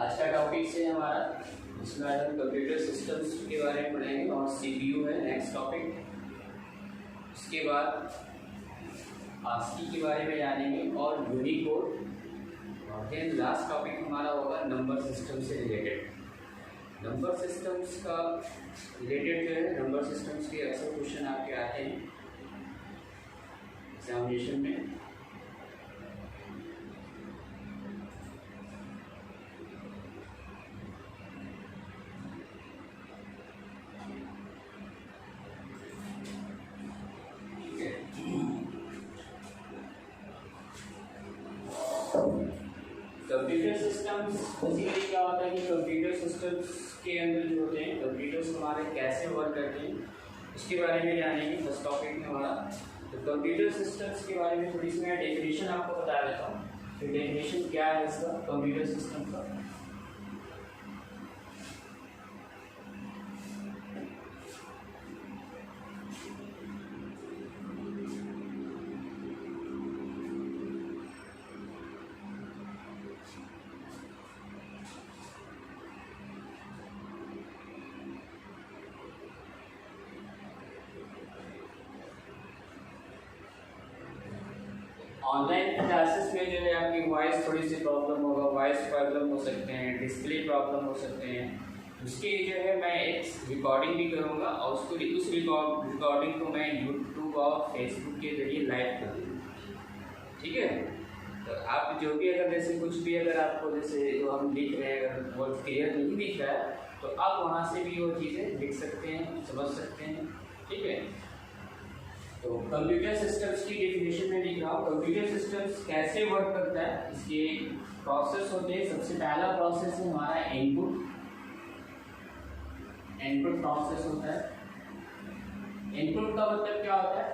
आज का टॉपिक से हमारा इसमें हम कंप्यूटर सिस्टम्स के बारे में पढ़ेंगे और सीपीयू है नेक्स्ट टॉपिक। उसके बाद आस्की के बारे में जानेंगे और यूनिकोड, और देन लास्ट टॉपिक हमारा होगा नंबर सिस्टम से रिलेटेड। नंबर सिस्टम्स का रिलेटेड जो है, नंबर सिस्टम्स के अक्सर क्वेश्चन आपके आते हैं एग्जामिनेशन में। कंप्यूटर सिस्टम्स बेसिकली क्या होता है कि कंप्यूटर सिस्टम्स के अंदर जो होते हैं कंप्यूटर्स हमारे कैसे वर्क करते हैं उसके बारे में जानेंगे फर्स्ट टॉपिक में हमारा। तो कंप्यूटर सिस्टम्स के बारे में थोड़ी सी मैं डेफिनेशन आपको बता देता हूँ कि डेफिनेशन क्या है इसका कंप्यूटर सिस्टम का। ऑनलाइन क्लासेस में जो है आपकी वॉइस थोड़ी सी प्रॉब्लम होगा, वॉइस प्रॉब्लम हो सकते हैं, डिस्प्ले प्रॉब्लम हो सकते हैं। उसके जो है मैं एक रिकॉर्डिंग भी करूँगा और उसको उस रिकॉर्डिंग को मैं यूट्यूब और फेसबुक के जरिए लाइव कर दूँगा, ठीक है। तो आप जो भी अगर जैसे कुछ भी अगर आपको जैसे जो हम लिख रहे हैं अगर वो क्लियर नहीं दिख रहा है तो आप वहाँ से भी वो चीज़ें लिख सकते हैं, समझ सकते हैं, ठीक है। तो कंप्यूटर सिस्टम्स की डेफिनेशन में लिख रहा हूँ। कंप्यूटर सिस्टम्स कैसे वर्क करता है, इसके प्रोसेस होते हैं। सबसे पहला प्रोसेस है हमारा इनपुट प्रोसेस होता है। इनपुट का मतलब क्या होता है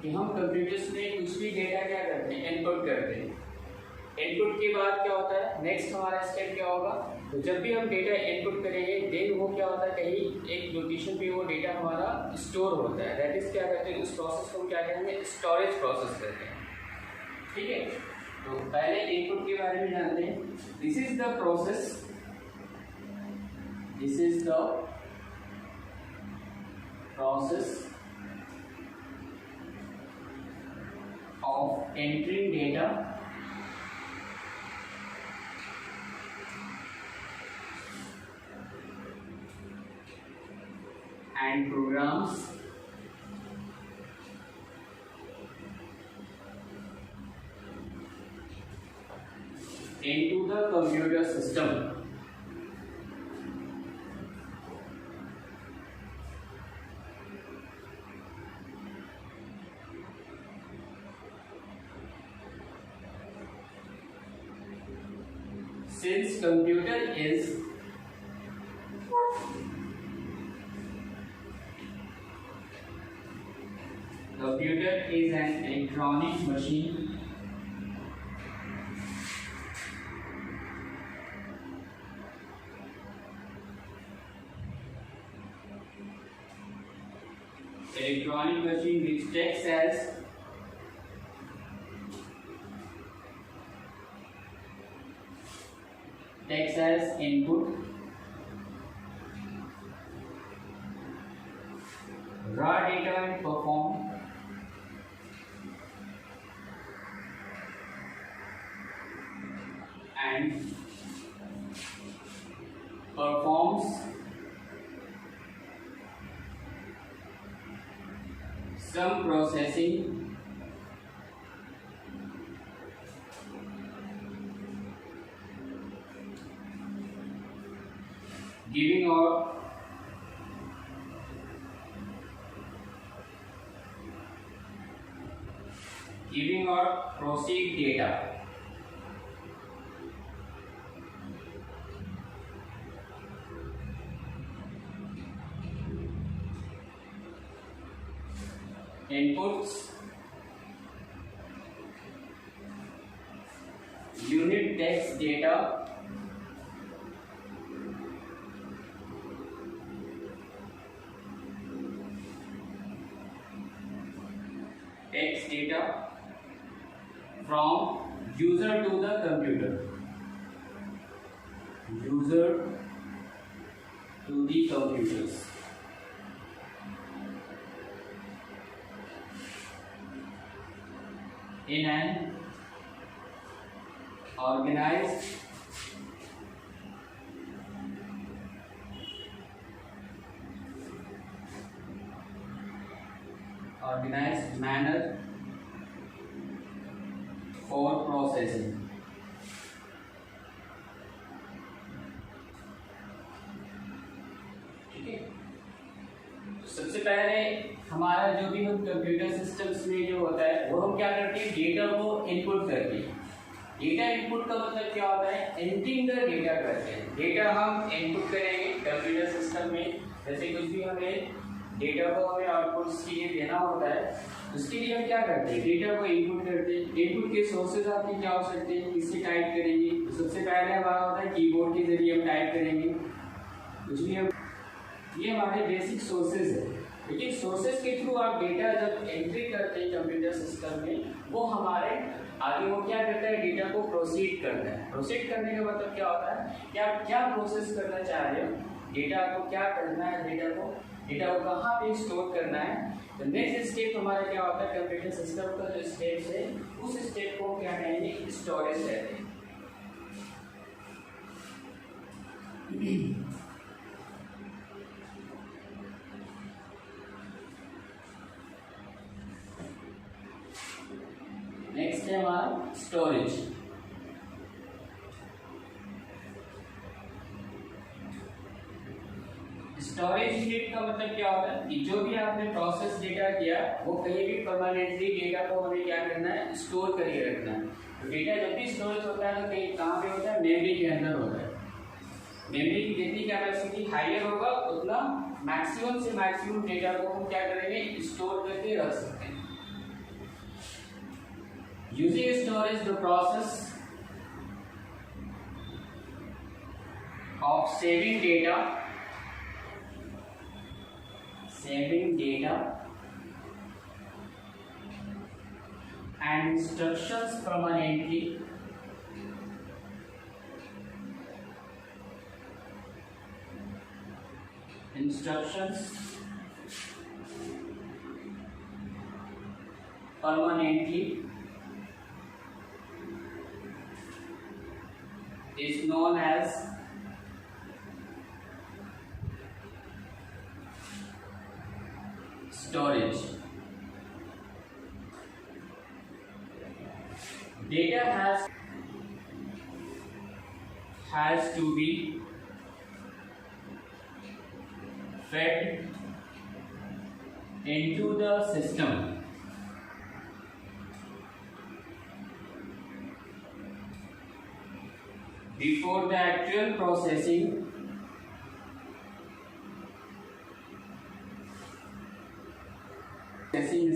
कि हम कंप्यूटर्स में कुछ भी डेटा क्या करते हैं, इनपुट करते हैं। इनपुट के बाद क्या होता है, नेक्स्ट हमारा स्टेप क्या होगा, तो जब भी हम डेटा इनपुट करेंगे देन वो क्या होता है कहीं एक लोकेशन पे वो डेटा हमारा स्टोर होता है। दैट इज क्या कहते हैं, उस प्रोसेस को हम क्या कहेंगे, स्टोरेज प्रोसेस कहते हैं, ठीक है। तो पहले इनपुट के बारे में जानते हैं। This is the process of entering data and programs into the computer system. Since computer is an electronic machine which takes as input raw data and performs some processing giving out proceed data. Inputs, unit text data, text data from user to the computer. user to the computers. In an organized manner for processing. ठीक है, तो सबसे पहले हमारा जो भी हम computer systems में जो होता है वो हम क्या करते हैं, डेटा को इनपुट करते हैं। डेटा इनपुट का मतलब क्या होता है, एंटरिंग द डेटा करते हैं। डेटा हम इनपुट करेंगे कंप्यूटर सिस्टम में, जैसे कुछ भी हमें डेटा को हमें आउटपुट्स के लिए देना होता है, उसके लिए हम क्या करते हैं, डेटा को इनपुट करते हैं। इनपुट के सोर्सेज आपके क्या हो सकते हैं, किससे टाइप करेंगे, तो सबसे पहले हमारा होता है कीबोर्ड के जरिए हम टाइप करेंगे कुछ भी हम, ये हमारे बेसिक सोर्सेज है। लेकिन सोर्सेज के थ्रू आप डेटा जब एंट्री करते हैं कंप्यूटर सिस्टम में, वो हमारे आगे वो क्या करता है, डेटा को प्रोसीड करता है। प्रोसीड करने का मतलब क्या होता है कि आप क्या प्रोसेस करना चाह रहे हो, डेटा को क्या करना है, डेटा को कहाँ पे स्टोर करना है। तो नेक्स्ट स्टेप हमारा क्या होता है, कंप्यूटर सिस्टम का जो स्टेप है उस स्टेप को क्या कहेंगे, स्टोरेज कहते हैं। नेक्स्ट है हमारा स्टोरेज। स्टोरेज यूनिट का मतलब क्या होता है कि जो भी आपने प्रोसेस डेटा किया वो कहीं भी परमानेंटली डेटा को हमें क्या करना है, स्टोर करके रखना है। तो डेटा जब भी स्टोरेज होता है तो कहीं कहाँ पे होता है, मेमोरी के अंदर होता है। मेमोरी की जितनी कैपेसिटी हायर होगा उतना मैक्सिमम से मैक्सिमम डेटा को हम क्या करेंगे, स्टोर करके रख सकते हैं। Using storage the process of saving data and instructions permanently is known as storage. Data has to be fed into the system before the actual processing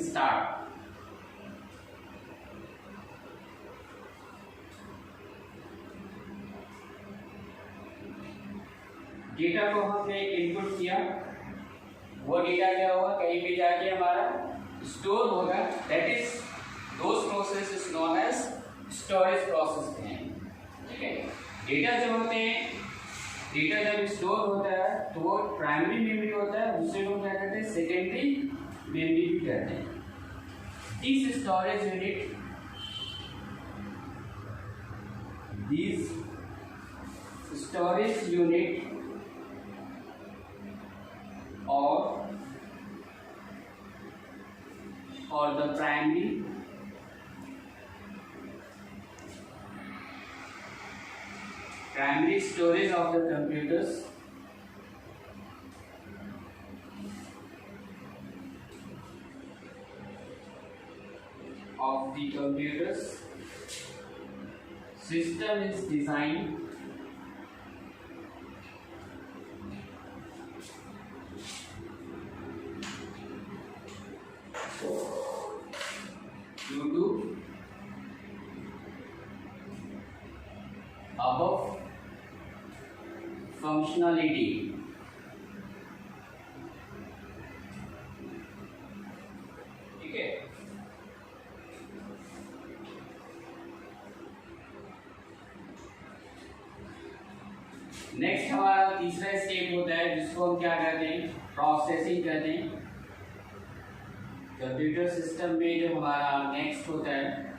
start. Data को हमने इनपुट किया, वो डेटा क्या होगा, कहीं पे जाके हमारा स्टोर होगा। That is those process is known as storage process हैं। ठीक है, डेटा जो होते हैं, डेटा जब स्टोर होता है तो वो प्राइमरी मेमोरी होता है, दूसरे को क्या कहते हैं, सेकेंडरी मेमोरी भी कहते हैं। This storage unit or the primary storage of the computers system is designed due to above functionality. ठीक है, नेक्स्ट हमारा तीसरा स्टेप होता है जिसको हम क्या कहते हैं, प्रोसेसिंग कहते हैं। कंप्यूटर सिस्टम में जो हमारा नेक्स्ट होता है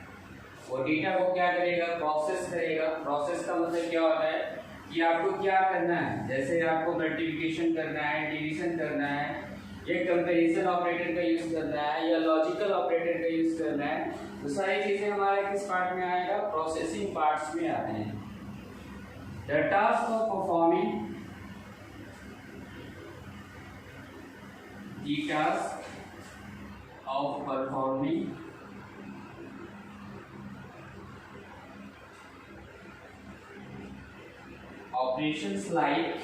वो डेटा को क्या करेगा, प्रोसेस करेगा। प्रोसेस का मतलब क्या होता है कि आपको क्या करना है, जैसे आपको मल्टीप्लिकेशन करना है, डिवीजन करना है, या कंपैरिजन ऑपरेटर का यूज करना है, या लॉजिकल ऑपरेटर का यूज करना है, तो सारी चीजें हमारे किस पार्ट में आएगा, प्रोसेसिंग पार्ट्स में आते हैं। The task of performing the task of performing operations like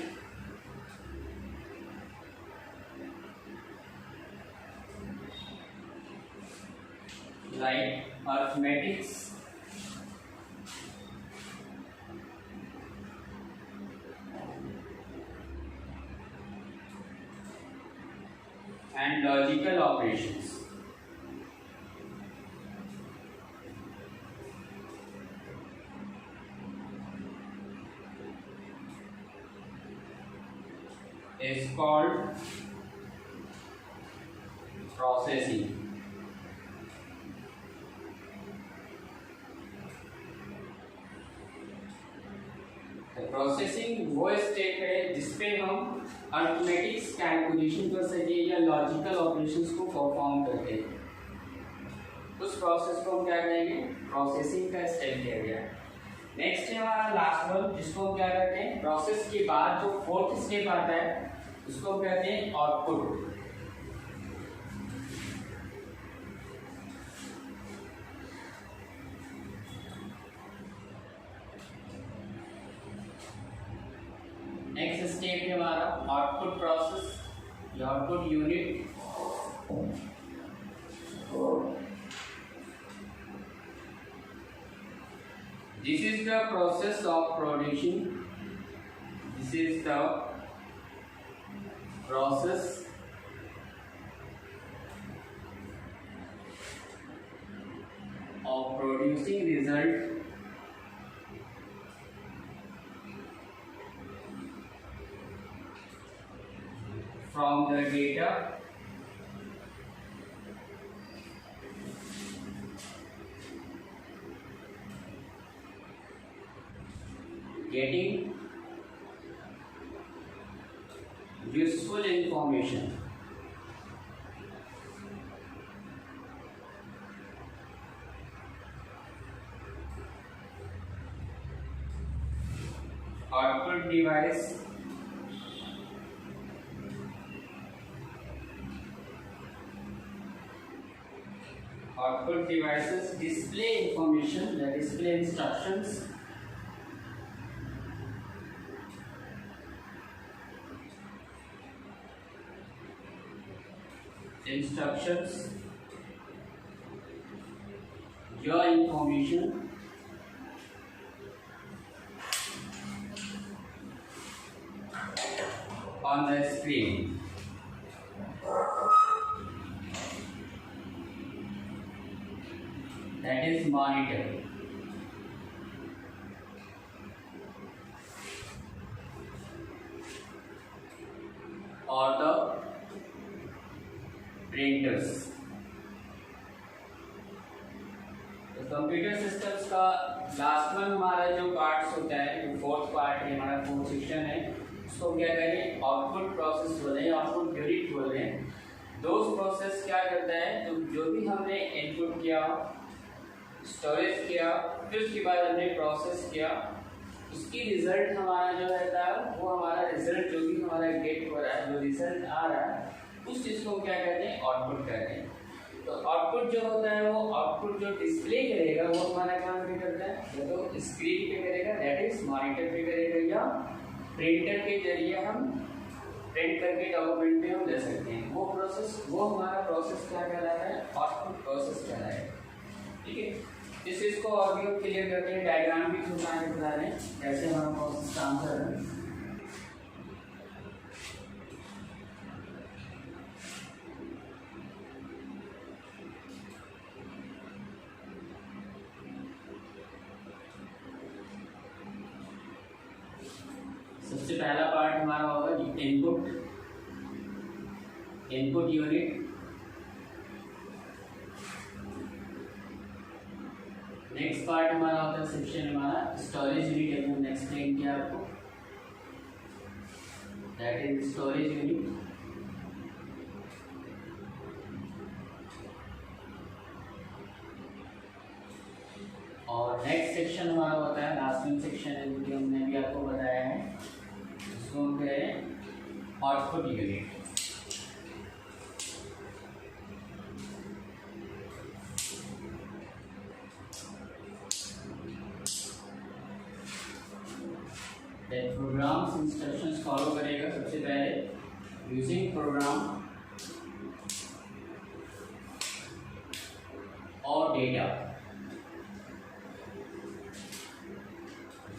arithmetics, and logical operations. Is called processing. Processing वो स्टेप है जिसपे हम अरिथमेटिक्स कैलकुलेशन कर सके या लॉजिकल ऑपरेशंस को परफॉर्म करके, उस प्रोसेस को हम क्या कहेंगे, प्रोसेसिंग का स्टेप किया गया। नेक्स्ट है हमारा लास्ट वन जिसको हम क्या कहते हैं, प्रोसेस के बाद जो फोर्थ स्टेप आता है उसको हम कहते हैं आउटपुट। नेक्स्ट स्टेप है हमारा आउटपुट प्रोसेस या output unit. This is the process of producing. This is the process of producing result from the data getting useful information. Output device output devices display information, the display instructions your information on the screen. That is monitor. Or the printers. तो computer systems का last one हमारा जो parts होता है, जो fourth part है हमारा, fourth section है, उसको क्या करें, आउटपुट प्रोसेस बोले, आउटपुट यूनिट बोले। दोस्त प्रोसेस क्या करता है, तो जो भी हमने इनपुट किया, स्टोरेज किया, फिर उसके बाद हमने प्रोसेस किया, उसकी रिजल्ट हमारा जो रहता है वो हमारा रिजल्ट जो भी हमारा गेट हो रहा है, जो रिजल्ट आ रहा है, उस चीज़ को क्या कहते हैं, आउटपुट कहते हैं। तो आउटपुट जो होता है वो आउटपुट जो डिस्प्ले करेगा वो हमारा काम भी करता है, या तो स्क्रीन पे करेगा, दैट इज मॉनिटर पे करेगा, या प्रिंटर के जरिए हम प्रिंट करके डॉक्यूमेंट में हम दे सकते हैं। वो प्रोसेस, वो हमारा प्रोसेस क्या कहलाता है, आउटपुट प्रोसेस कहलाता है। ठीक है, इस चीज़ को और भी क्लियर करते हैं, डायग्राम भी बता रहे हैं कैसे हमारा प्रोसेस काम कर रहा है। सबसे पहला पार्ट हमारा होगा इनपुट यूनिट। नेक्स्ट पार्ट हमारा होता है सेक्शन हमारा स्टोरेज यूनिट, अभी हमने एक्सप्लेन किया आपको, दैट इज स्टोरेज यूनिट। और नेक्स्ट सेक्शन हमारा होता है लास्ट में सेक्शन है, जो कि हमने भी आपको बताया है, इसको हम कह रहे हैं output unit. Programs instructions follow करेगा सबसे पहले यूजिंग प्रोग्राम और डेटा,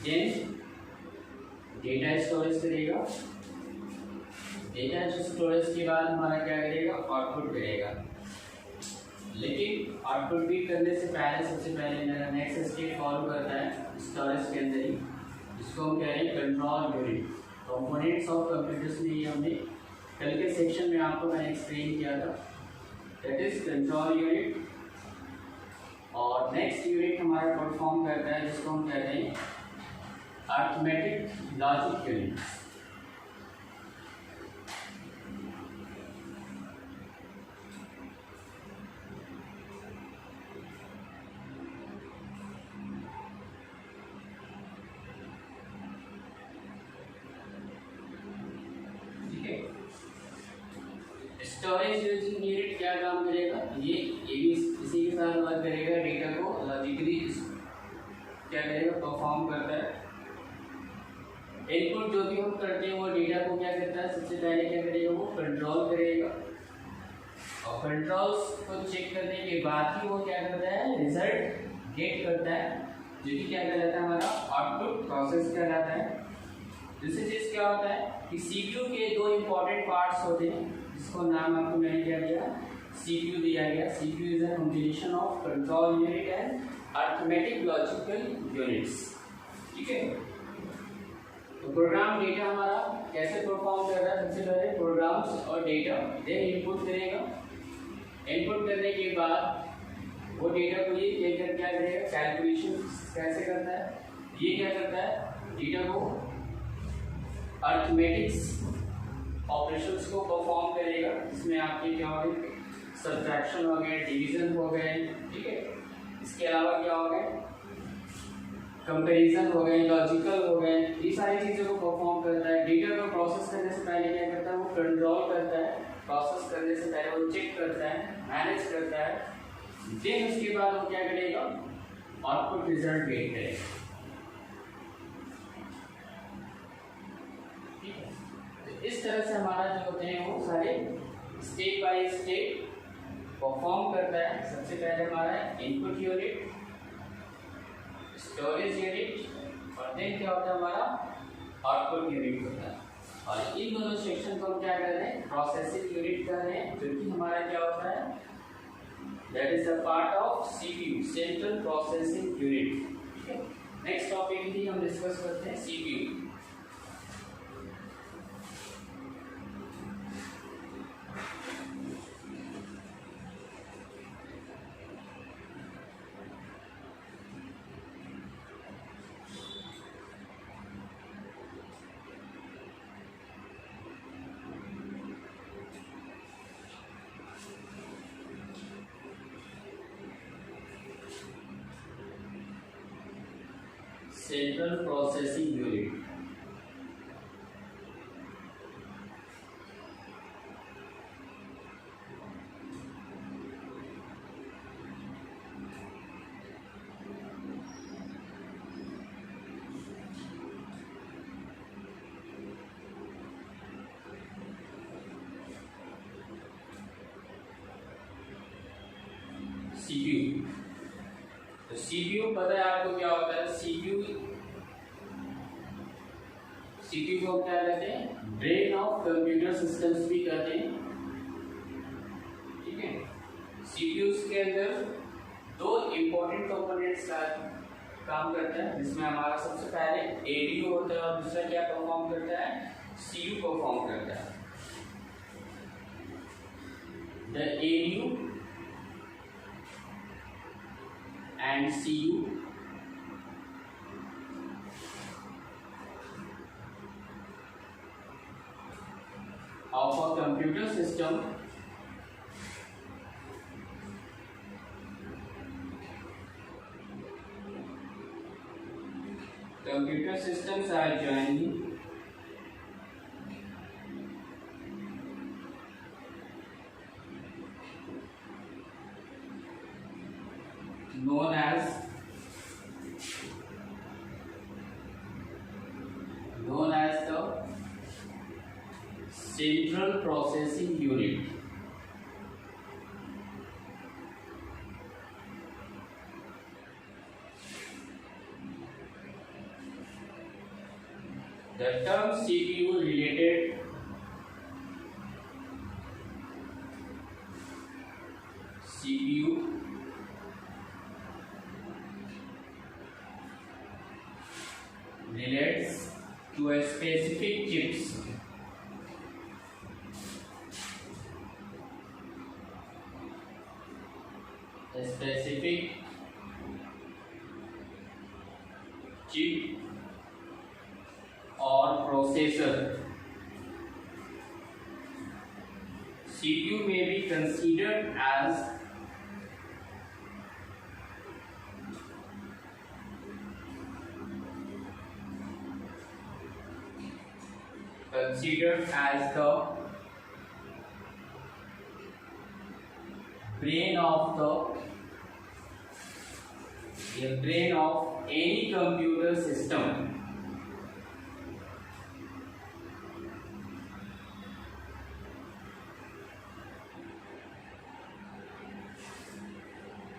देन डेटा स्टोरेज करेगा, डेटा स्टोरेज के बाद हमारा क्या करेगा, आउटपुट करेगा। लेकिन आउटपुट भी करने से पहले सबसे पहले मेरा नेक्स्ट स्टेप फॉलो करता है स्टोरेज के अंदर ही, इसको हम कह रहे हैं control unit. Components of computers में ये हमने कल के सेक्शन में आपको मैंने एक्सप्लेन किया था, दैट इज कंट्रोल यूनिट। और नेक्स्ट यूनिट हमारा परफॉर्म करता है जिसको हम कहते हैं arithmetic logic unit. Storage unit क्या काम करेगा, ये भी इसी के साथ वर्क करेगा, डेटा को लॉजिकली क्या करेगा, परफॉर्म करता है। इनपुट जो भी हम करते हैं वो डेटा को क्या करता है, सबसे पहले क्या करेगा, वो कंट्रोल करेगा, और कंट्रोल्स को चेक करने के बाद ही वो क्या करता है, रिजल्ट गेट करता है, जो कि क्या कहलाता है, हमारा आउटपुट प्रोसेस कहलाता है। दूसरी चीज़ क्या होता है कि सीपीयू के दो इंपॉर्टेंट पार्ट्स होते हैं, जिसको नाम आपको मैंने क्या दिया, सीपीयू दिया गया। CPU is a combination of control unit and arithmetic logical units, ठीक है। तो प्रोग्राम डेटा हमारा कैसे परफॉर्म कर रहा है, सबसे पहले प्रोग्राम्स और डेटा, देन इनपुट करेगा। इनपुट करने के बाद वो डेटा को ये लेकर क्या करेगा, कैलकुलेशन कैसे करता है, ये क्या करता है, डेटा को अरिथमेटिक्स ऑपरेशंस को परफॉर्म करेगा। इसमें आपके क्या हो गए, सब्ट्रैक्शन हो गए, डिवीजन हो गए, ठीक है। इसके अलावा क्या हो गए, कंपैरिजन हो गए, लॉजिकल हो गए, ये सारी चीज़ों को परफॉर्म करता है। डेटा को प्रोसेस करने से पहले क्या करता है, वो कंट्रोल करता है, प्रोसेस करने से पहले वो चेक करता है, मैनेज करता है, देन उसके बाद वो क्या करेगा, आउटपुट रिजल्ट गेट करेगा। इस तरह से हमारा जो होते हैं वो सारे स्टेप बाय स्टेप परफॉर्म करता है। सबसे पहले हमारा इनपुट यूनिट, स्टोरेज यूनिट, और देन क्या होता है, हमारा आउटपुट यूनिट होता है। और इन दोनों सेक्शन को हम क्या कर रहे हैं, प्रोसेसिंग यूनिट कर रहे हैं, जो कि हमारा क्या होता है, that is a part of CPU, central processing unit, ठीक है। नेक्स्ट टॉपिक भी हम डिस्कस करते हैं CPU. Central processing unit, CPU. तो सीपीयू पता है आपको क्या होता है, सीपीयू को क्या कहते हैं, ब्रेन ऑफ कंप्यूटर सिस्टम्स भी कहते हैं, ठीक है। सीपीयू के अंदर दो इंपॉर्टेंट कंपोनेंट्स काम करता है, जिसमें हमारा सबसे पहले एडीयू होता है और दूसरा क्या परफॉर्म करता है, सीयू परफॉर्म करता है। The ADU and CU of a computer system computer systems are jointly known as the Central Processing Unit. The term CPU related relates to a specific chips chip or processor. CPU may be considered as the brain of any computer system.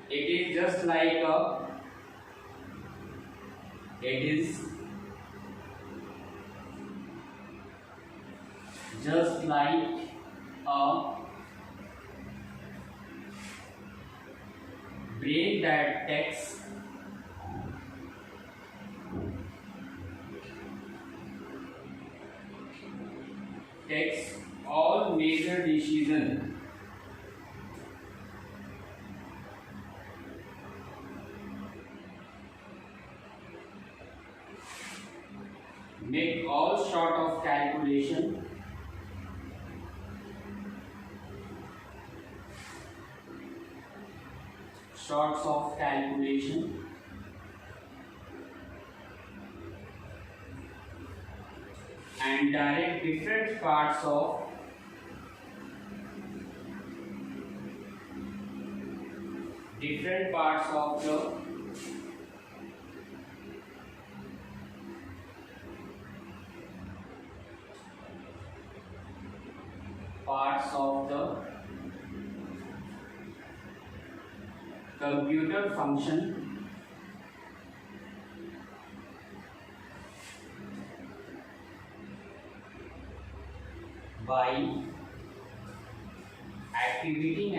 It is just like a brain that takes all major decisions make all sort of calculation and direct different parts of the computer function by activating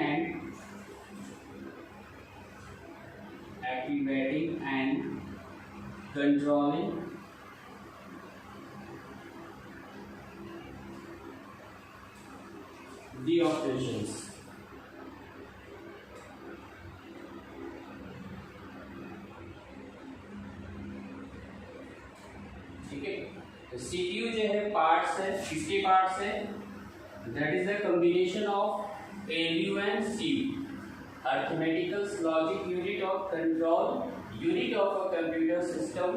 and controlling the operations. ठीक है, तो CPU जो है parts है, किसके parts है, that is the combination of ALU and CU, arithmetic logic unit of control unit of a computer system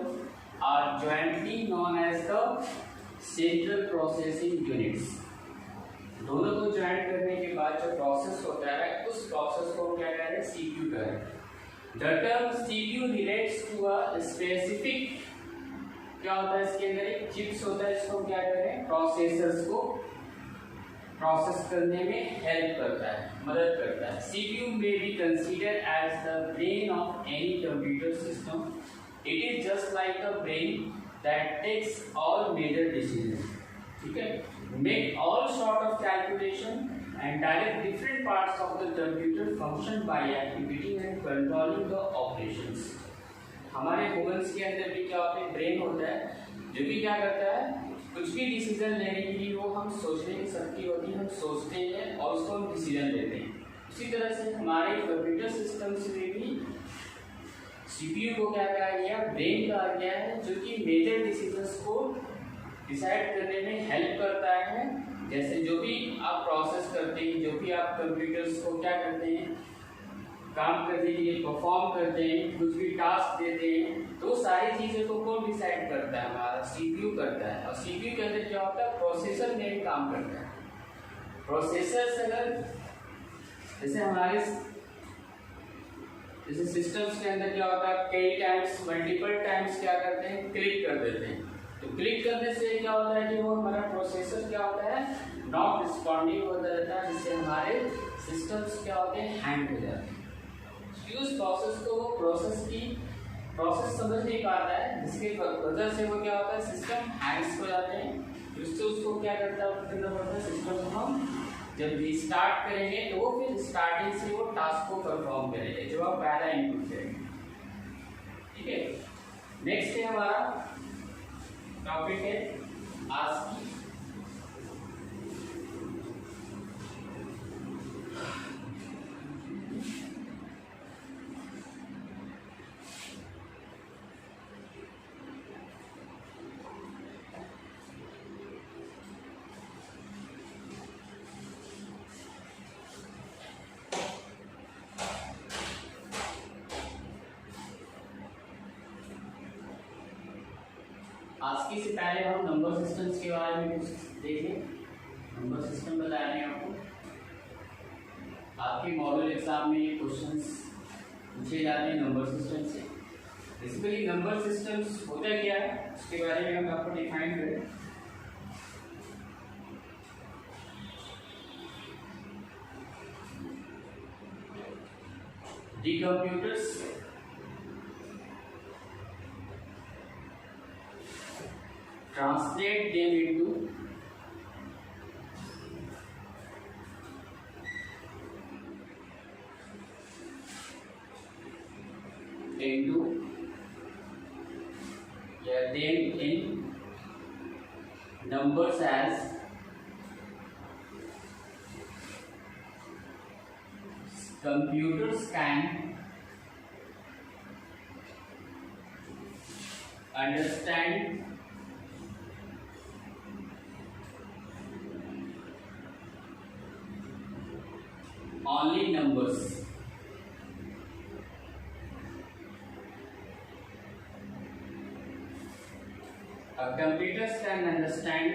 are jointly known as the central processing units. दोनों को ज्वाइन करने के बाद जो प्रोसेस होता है उस प्रोसेस को क्या कह रहे हैं, सीपीयू कह रहे हैं. The term CPU relates to a specific, क्या होता है इसके अंदर एक चिप्स होता है, इसको क्या कह रहे हैं, प्रोसेसर्स को प्रोसेस करने में हेल्प करता है, मदद करता है. CPU may be considered as the brain of any computer system. It is just like a brain that takes all major decisions. ठीक है, make all sort of calculation and direct different parts of the computer function by activating and controlling the operations. हमारे humans के अंदर भी क्या होता है, brain होता है जो कि क्या करता है, कुछ भी डिसीजन लेने के लिए वो हम सोचने की शक्ति होती है, हम सोचते हैं और उसको हम डिसीजन लेते हैं। उसी तरह से हमारे कंप्यूटर सिस्टम्स में भी सीपीयू को क्या कहा गया, ब्रेन कहा गया है, जो कि मेजर डिसीजंस को डिसाइड करने में हेल्प करता है। जैसे जो भी आप प्रोसेस करते हैं, जो भी आप कंप्यूटर्स को क्या करते हैं, काम करने के लिए परफॉर्म करते हैं, कुछ भी टास्क देते हैं, तो सारी चीज़ों को कौन डिसाइड करता है, हमारा सीपीयू करता है। और सीपीयू के अंदर क्या होता है, प्रोसेसर में काम करता है। प्रोसेसर अगर जैसे हमारे जैसे सिस्टम्स के अंदर क्या होता है, कई टाइम्स मल्टीपल टाइम्स क्या करते हैं, क्लिक कर देते हैं। तो क्लिक करने से क्या होता है कि वो हमारा प्रोसेसर क्या होता है, नॉट रिस्पॉन्डिंग होता रहता है, जिससे हमारे सिस्टम्स क्या होते हैं, हैंग हो जाते हैं। उस प्रोसेस को वो प्रोसेस समझ नहीं पाता है, जिसके वजह से वो क्या होता है, सिस्टम हैंग्स हो जाते हैं। उससे उसको क्या करता है, सिस्टम को हम जब रिस्टार्ट करेंगे तो वो फिर स्टार्टिंग से वो टास्क को परफॉर्म करेंगे जो आप पहला इनपुट करेंगे। ठीक है, नेक्स्ट है हमारा टॉपिक है आस्की। आस्की से पहले हम नंबर सिस्टम्स के बारे में कुछ देखें। नंबर सिस्टम बता रहे हैं आपको, आपके मॉडल एग्जाम में ये क्वेश्चंस पूछे जाते हैं नंबर सिस्टम से। बेसिकली नंबर सिस्टम्स होता क्या है उसके बारे में हम आपको डिफाइन करें। दी computers translate them into them in numbers as computers can understand only numbers. Computers can understand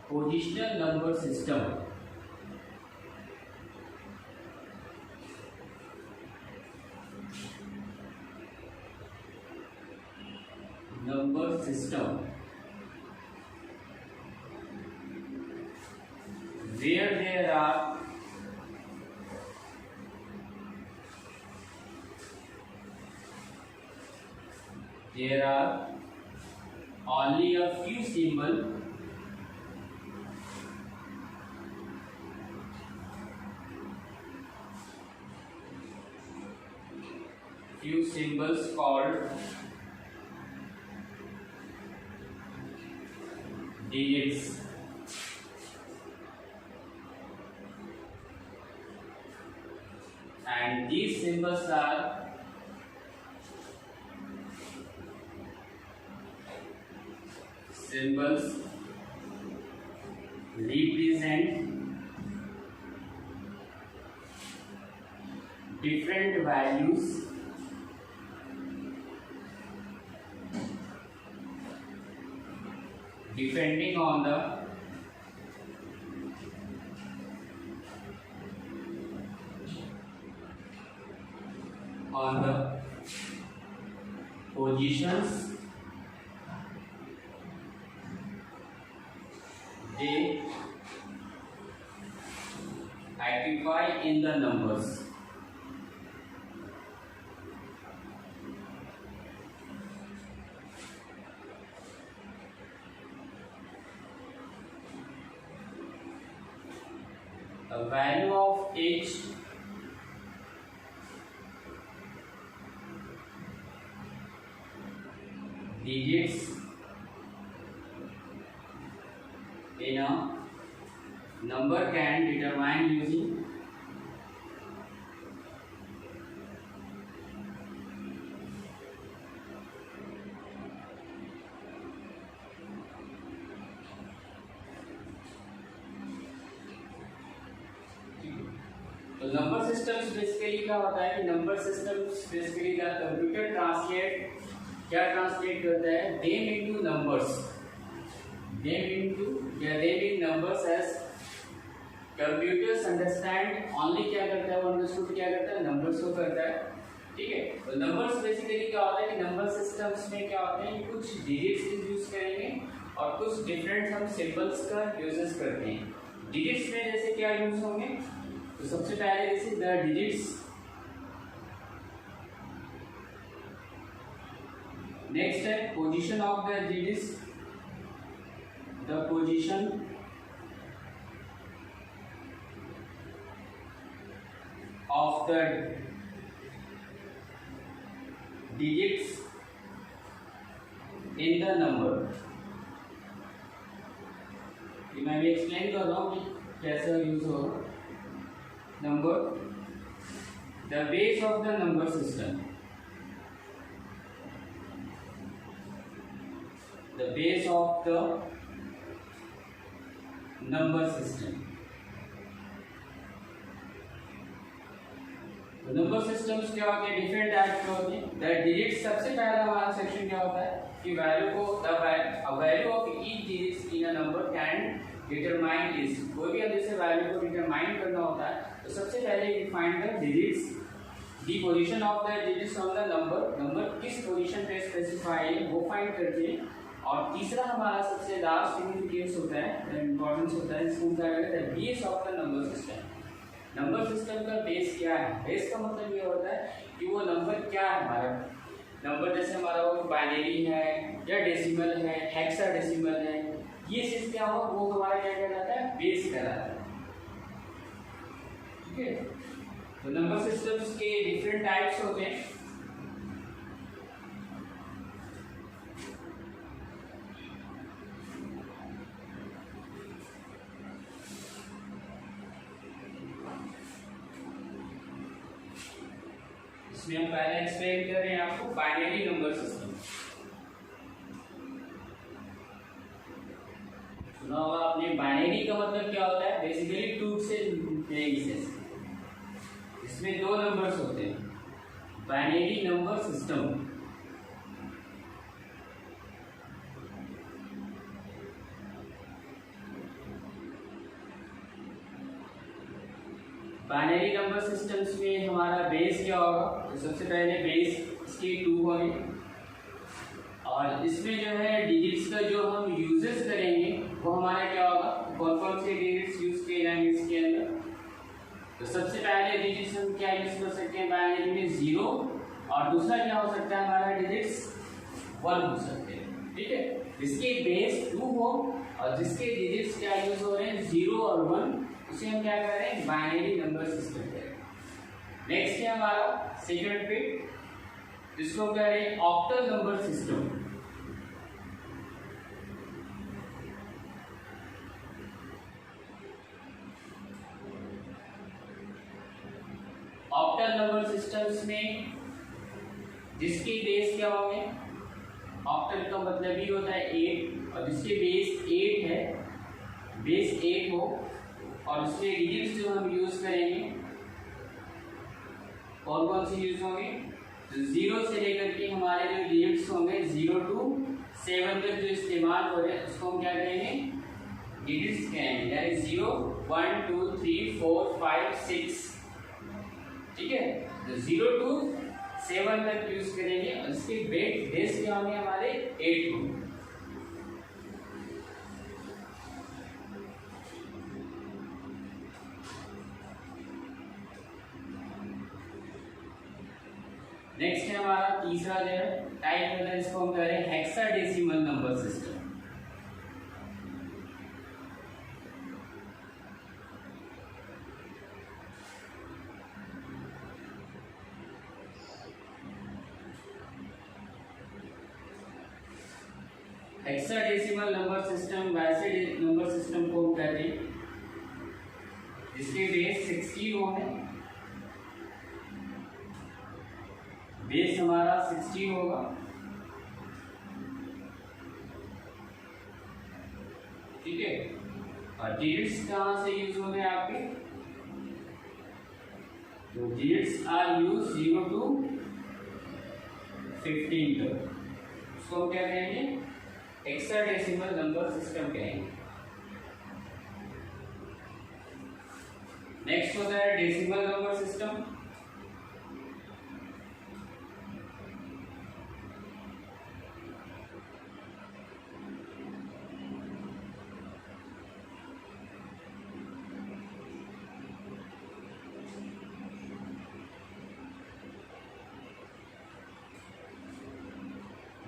positional number system. Number system where there are only a few symbols called digits. And these symbols are represent different values depending on the positions they occupy in the numbers. a value of each digits in a number can determine using तो number systems basically क्या होता है कि number systems basically the computer translate क्या translate करता है them into numbers them into या them in numbers as computers understand only क्या करता है वो अंडरस्टूड क्या करता है नंबर्स को करता है ठीक है। तो नंबर्स बेसिकली क्या होता है कि नंबर सिस्टम्स में क्या होते हैं कुछ डिजिट्स यूज करेंगे और कुछ डिफरेंट हम सिंबल्स का यूजेस करते हैं। डिजिट्स में जैसे क्या यूज होंगे तो सबसे पहले this is the digits next है position of the digits the position of the digits in the number. मैं भी एक्सप्लेन कर रहा हूं कि कैसे यूज होगा number the base of the number system the base of the number system तो नंबर सिस्टम्स क्या होते हैं डिफरेंट टाइप के होते हैं। द डिजिट सबसे पहला हमारा सेक्शन क्या होता है कि वैल्यू को the value of each digit in a number can determine is कोई भी जैसे वैल्यू को डिटरमाइन करना होता है तो सबसे पहले we find the digits the position of the digits on the number number किस पोजीशन पे स्पेसिफाई है वो फाइंड करते हैं। और तीसरा हमारा सबसे लास्ट सिग्निफिकेंस होता है इंपॉर्टेंस होता है इसको क्या कहते हैं base of the number system. Number system का बेस क्या है बेस का मतलब ये होता है कि वो नंबर क्या है हमारा नंबर जैसे हमारा वो बाइनरी है या डेसिमल है हेक्साडेसिमल है ये चीज क्या हो वो हमारा क्या कहलाता है बेस कहलाता है ठीक है। तो नंबर सिस्टम्स के डिफरेंट टाइप्स होते हैं इसमें हम पहले एक्सप्लेन कर रहे हैं आपको बाइनरी नंबर सिस्टम सुना होगा आपने बाइनरी का मतलब क्या होता है बेसिकली टू से इसमें दो नंबर्स होते हैं binary number system. Binary number systems में हमारा बेस क्या होगा तो सबसे पहले बेस इसके 2 होंगे और इसमें जो है डिजिट्स का जो हम यूजेस करेंगे वो हमारा क्या होगा कौन कौन से डिजिट्स यूज किए जाएंगे इसके अंदर। तो सबसे पहले डिजिट्स हम क्या यूज कर सकते हैं बाइनरी में 0 और दूसरा क्या हो सकता है हमारा डिजिट्स 1 हो सकते हैं ठीक है। जिसके बेस 2 हो और जिसके डिजिट्स क्या यूज हो रहे हैं 0 और 1 उसे हम क्या कर रहे हैं बाइनरी नंबर सिस्टम कह रहे हैं। नेक्स्ट है हमारा सेकंड पे जिसको कह रहे हैं octal number system. Octal number systems में जिसके बेस क्या होंगे ऑक्टल का मतलब ही होता है 8 और जिसके बेस 8 है बेस 8 हो और उसके डिजिट्स जो हम यूज करेंगे कौन कौन से यूज होंगे तो 0 से लेकर के हमारे जो डिजिट्स होंगे 0 to 7 तक जो इस्तेमाल हो रहे हैं उसको हम क्या कहेंगे डिजिट्स कहेंगे यानी 0 1 2 3 4 5 6 ठीक है। तो 0 to 7 तक यूज करेंगे और इसके बेस क्या होंगे हमारे 8 होंगे। नेक्स्ट है हमारा तीसरा जो है टाइप होता है इसको हम कह रहे हैं hexadecimal number system. Hexadecimal number system वैसे नंबर सिस्टम को हम कहते हैं जिसके बेस 16 हो है, बेस हमारा 16 होगा, ठीक है। और डिजिट्स कहाँ से यूज हो गए आपके, तो डिजिट्स आर यूज 0 to 15 तक, उसको हम क्या कहेंगे, हेक्साडेसिमल नंबर सिस्टम कहेंगे। नेक्स्ट होता है decimal number system.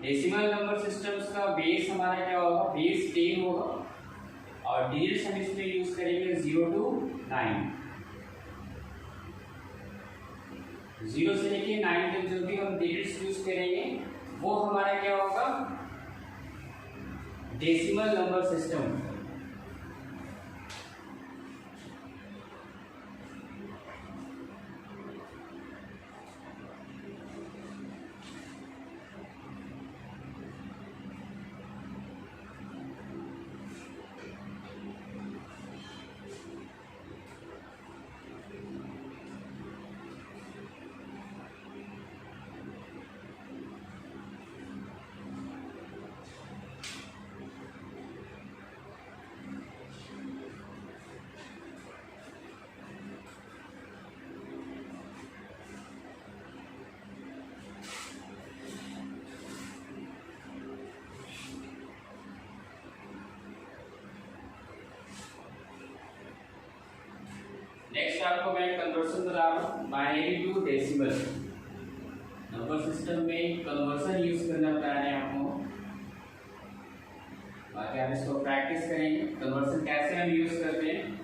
Decimal number systems का बेस हमारा क्या होगा, बेस 10 होगा और डिजिट्स हम इसमें यूज करेंगे 0 to 9। 0 से लेके 9 तक जो भी हम डिजिट्स यूज करेंगे वो हमारा क्या होगा, डेसिमल नंबर सिस्टम। नेक्स्ट आपको मैं कन्वर्सन बता रहा हूँ, binary to decimal number system में कन्वर्सन यूज करना बता रहे हैं आपको। बाकी आप इसको प्रैक्टिस करेंगे, कन्वर्सन कैसे हम यूज करते हैं।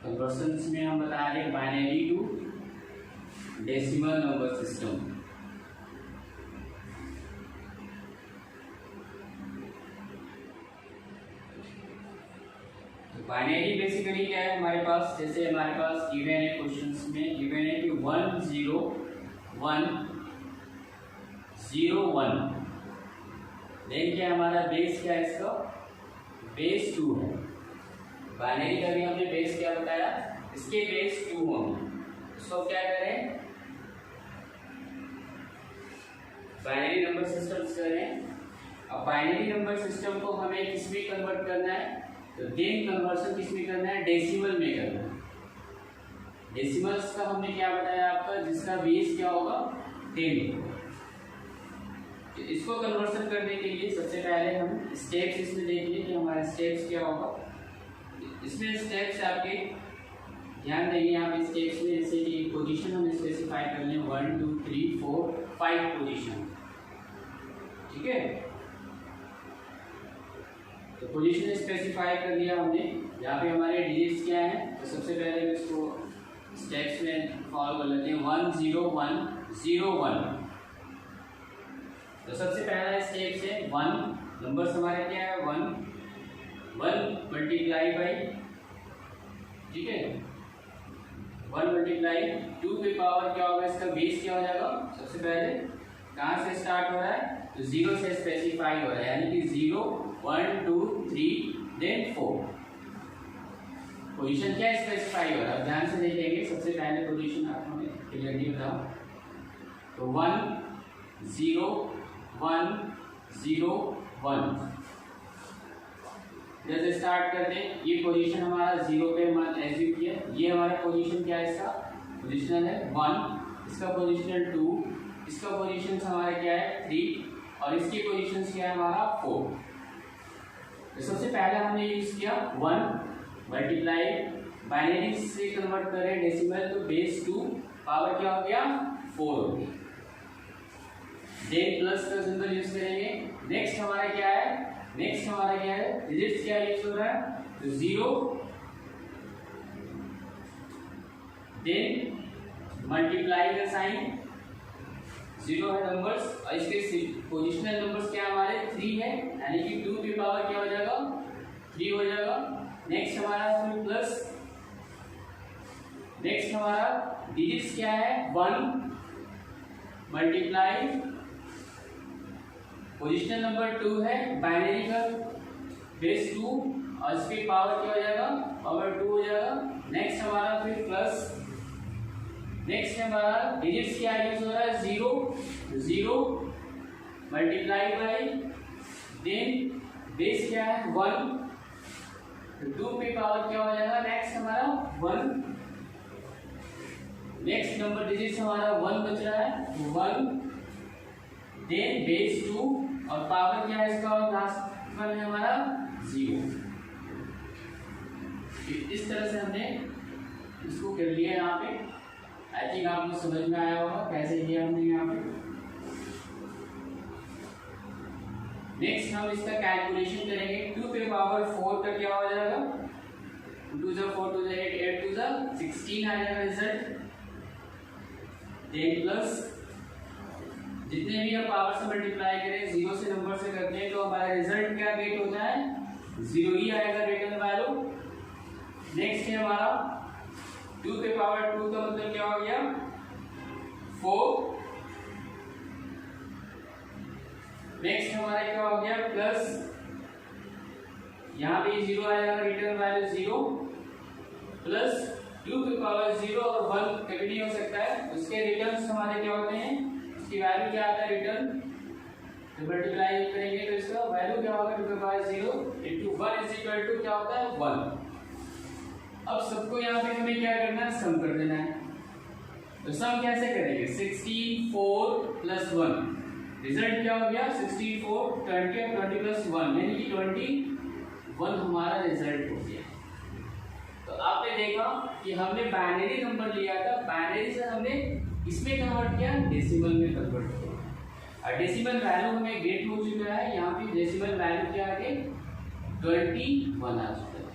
कन्वर्सन्स में हम बता रहे हैं binary to decimal number system. Binary basically क्या है हमारे पास, जैसे हमारे पास गिवन है क्वेश्चंस में, गिवन है कि 1 0 1 0 1, देन क्या हमारा बेस क्या है, इसका बेस 2 है। बाइनरी का भी हमने बेस क्या बताया, इसके बेस 2 होंगे। इसको क्या करें, बाइनरी नंबर सिस्टम करें। अब बाइनरी नंबर सिस्टम को हमें किस में कन्वर्ट करना है, तो देन कन्वर्सन किस में करना है, डेसिमल में करना है। डेसिमल्स का हमने क्या बताया आपका, जिसका बेस क्या होगा 10 होगा। तो इसको कन्वर्सन करने के लिए सबसे पहले हम स्टेप्स इसमें देखिए कि हमारे स्टेप्स क्या होगा। इसमें स्टेप्स आपके ध्यान देंगे आप स्टेप्स में, जैसे कि पोजीशन हम स्पेसिफाई कर लें 1 2 3 4 5 पोजीशन, ठीक है। तो पोजीशन स्पेसिफाई कर लिया हमने, यहाँ पे हमारे डिजिट्स क्या है, तो सबसे पहले हम इसको स्टेप्स में फॉलो कर लेते हैं 1 0 1 0 1। तो सबसे पहला स्टेप है 1, नंबर्स हमारे क्या है 1 1 मल्टीप्लाई बाई, ठीक है, 1 मल्टीप्लाई 2 की पावर क्या होगा, इसका बेस क्या हो जाएगा। सबसे पहले कहाँ से स्टार्ट हो रहा है, तो 0 से स्पेसिफाई हो रहा है, यानी कि 0 1 2 3 देन 4। पोजीशन क्या स्पेसिफाई हो रहा है, ध्यान से देखेंगे। सबसे पहले पोजीशन आपको क्लियरली बताओ, तो 1 0 1 0 1 जैसे स्टार्ट करते हैं। ये पोजीशन हमारा 0 पे एज्यूम किया, ये हमारा पोजीशन क्या है, इसका पोजीशनल है 1, इसका पोजीशनल 2, इसका पोजीशन हमारा क्या है 3 और इसकी पोजीशन क्या है हमारा 4। तो सबसे पहले हमने यूज किया 1 मल्टीप्लाई, बाइनरी से कन्वर्ट करें डेसिमल, तो बेस 2 पावर क्या हो गया 4 हो गया। देन प्लस का सिंबल यूज करेंगे। नेक्स्ट हमारा क्या है, नेक्स्ट हमारा क्या है, डिजिट्स क्या यूज हो रहा है, तो 0 देन मल्टीप्लाई का साइन, 0 है नंबर्स, और इसके पोजिशनल नंबर्स क्या हमारे 3 है, यानी कि 2 की पावर क्या हो जाएगा 3 हो जाएगा। नेक्स्ट हमारा फिर प्लस, नेक्स्ट हमारा डिजिट्स क्या है 1 मल्टीप्लाई, पोजिशनल नंबर 2 है, बाइनरी का बेस 2 और इसकी पावर क्या हो जाएगा पावर 2 हो जाएगा। नेक्स्ट हमारा फिर प्लस, नेक्स्ट हमारा डिजिट्स क्या यूज हो रहा है 0 मल्टीप्लाई बाई, देन बेस क्या है 1, 2 पे पावर क्या हो जाएगा नेक्स्ट हमारा 1, नेक्स्ट नंबर डिजिट्स हमारा 1 बच रहा है 1, देन बेस 2 और पावर क्या है इसका लास्ट वन है हमारा 0। इस तरह से हमने इसको कर लिया यहाँ पे। आई थिंक आपको समझ में आया होगा कैसे किया हमने यहाँ पे। नेक्स्ट हम इसका कैलकुलेशन करेंगे। 2 पे पावर 4 का क्या हो जाएगा 2 से 4 2 से 8 8 2 से 16 आ जाएगा रिजल्ट। देन प्लस जितने भी हम पावर से मल्टीप्लाई करें 0 से नंबर से करते हैं तो हमारा रिजल्ट क्या गेट होता है 0 ही आएगा रिटर्न वैल्यू। नेक्स्ट है हमारा 2 पे पावर 2 का मतलब क्या हो गया 4। नेक्स्ट हमारा क्या हो गया प्लस, यहाँ पे 0 आएगा रिटर्न वैल्यू 0 प्लस 2 पे पावर 0 और 1 कभी नहीं हो सकता है। उसके रिटर्न्स हमारे क्या होते हैं, उसकी वैल्यू क्या आता है रिटर्न, तो मल्टीप्लाई करेंगे तो इसका वैल्यू क्या होगा 2 पे power 0 into 1 is equal to क्या होता है 1। अब सबको यहाँ पे हमें क्या करना है सम कर देना है। तो सम कैसे करेंगे 16 4 प्लस 1, रिजल्ट क्या हो गया 16 4 20 और 20 प्लस 1 यानी कि 21 हमारा रिजल्ट हो गया। तो आपने देखा कि हमने बाइनरी नंबर लिया था, बाइनरी से हमने इसमें कन्वर्ट किया डेसिमल में कन्वर्ट किया और डेसिमल वैल्यू हमें गेट हो चुका है। यहाँ पे डेसिमल वैल्यू क्या आ गई 21 आ चुका है।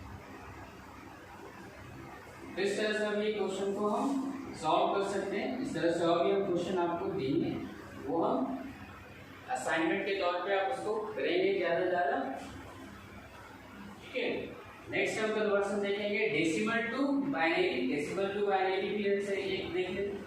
तो इस तरह से हम ये क्वेश्चन को हम सॉल्व कर सकते हैं। इस तरह से और भी हम क्वेश्चन आपको देंगे, वो हम असाइनमेंट के तौर पे आप उसको करेंगे ज़्यादा से ज़्यादा, ठीक है। नेक्स्ट हम कन्वर्शन देखेंगे decimal to binary, decimal to binary भी ऐसे एक देख लेते।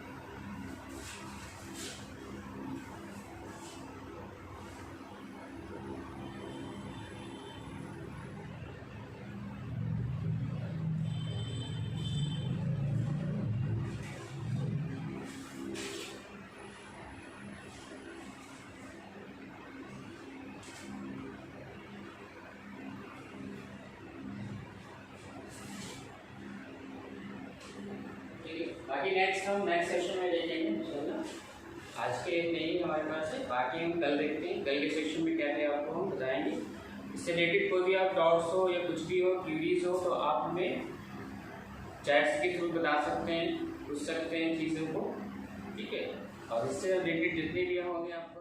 बाकी नेक्स्ट हम नेक्स्ट सेशन में देखेंगे इंशाल्लाह। आज के नहीं हमारे पास है, बाकी हम कल देखते हैं। कल के सेक्शन में क्या है आपको हम बताएंगे। इससे रिलेटेड कोई भी आप डाउट्स हो या कुछ भी हो क्यूरीज हो तो आप हमें चैट्स के थ्रू बता सकते हैं, पूछ सकते हैं चीज़ों को, ठीक है। और इससे रिलेटेड जितने भी होंगे आपको